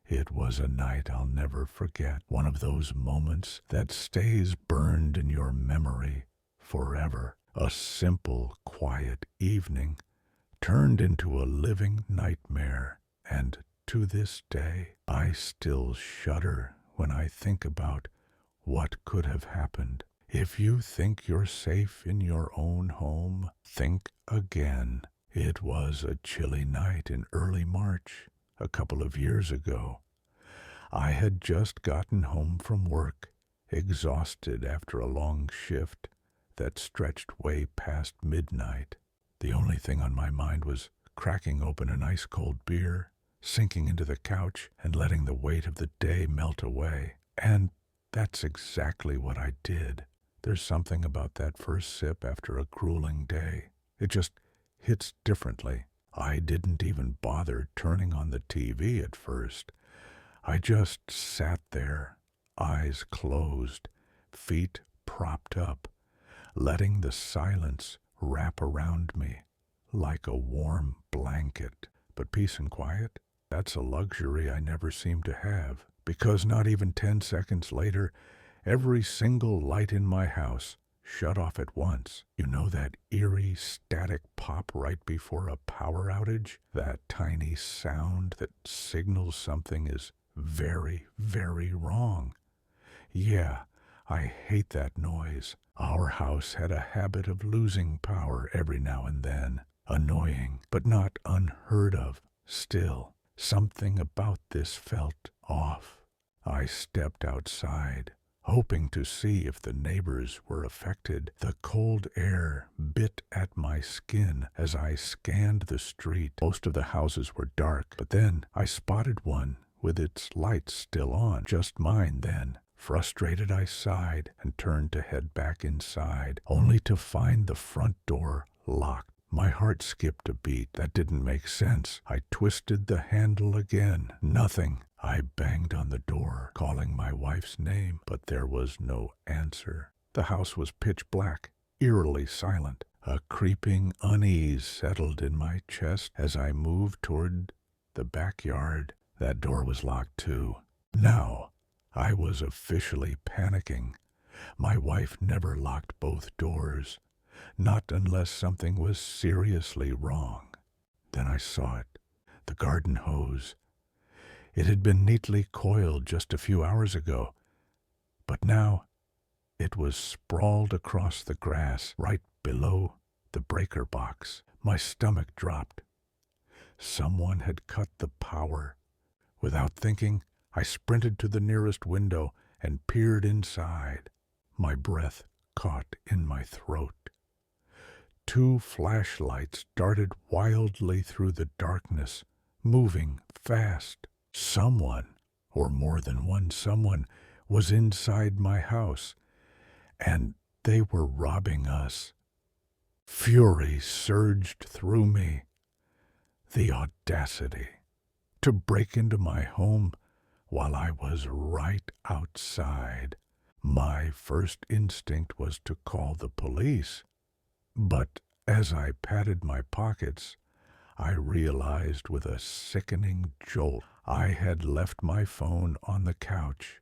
It was a night I'll never forget, one of those moments that stays burned in your memory forever. A simple, quiet evening turned into a living nightmare, and to this day I still shudder when I think about what could have happened. If you think you're safe in your own home, think again. It was a chilly night in early March, a couple of years ago. I had just gotten home from work, exhausted after a long shift that stretched way past midnight. The only thing on my mind was cracking open an ice-cold beer, sinking into the couch, and letting the weight of the day melt away. And that's exactly what I did. There's something about that first sip after a grueling day. It just hits differently. I didn't even bother turning on the TV at first. I just sat there, eyes closed, feet propped up, letting the silence wrap around me like a warm blanket. But peace and quiet, that's a luxury I never seem to have, because not even 10 seconds later, every single light in my house shut off at once. You know that eerie static pop right before a power outage? That tiny sound that signals something is very, very wrong. Yeah, I hate that noise. Our house had a habit of losing power every now and then. Annoying, but not unheard of. Still, something about this felt off. I stepped outside, hoping to see if the neighbors were affected. The cold air bit at my skin as I scanned the street. Most of the houses were dark, but then I spotted one with its lights still on. Just mine then. Frustrated, I sighed and turned to head back inside, only to find the front door locked. My heart skipped a beat. That didn't make sense. I twisted the handle again. Nothing. I banged on the door, calling my wife's name, but there was no answer. The house was pitch black, eerily silent. A creeping unease settled in my chest as I moved toward the backyard. That door was locked too. Now, I was officially panicking. My wife never locked both doors, not unless something was seriously wrong. Then I saw it, the garden hose. It had been neatly coiled just a few hours ago, but now it was sprawled across the grass right below the breaker box. My stomach dropped. Someone had cut the power. Without thinking, I sprinted to the nearest window and peered inside. My breath caught in my throat. 2 flashlights darted wildly through the darkness, moving fast. Someone, or more than one someone, was inside my house, and they were robbing us. Fury surged through me. The audacity to break into my home while I was right outside. My first instinct was to call the police, but as I patted my pockets, I realized with a sickening jolt I had left my phone on the couch.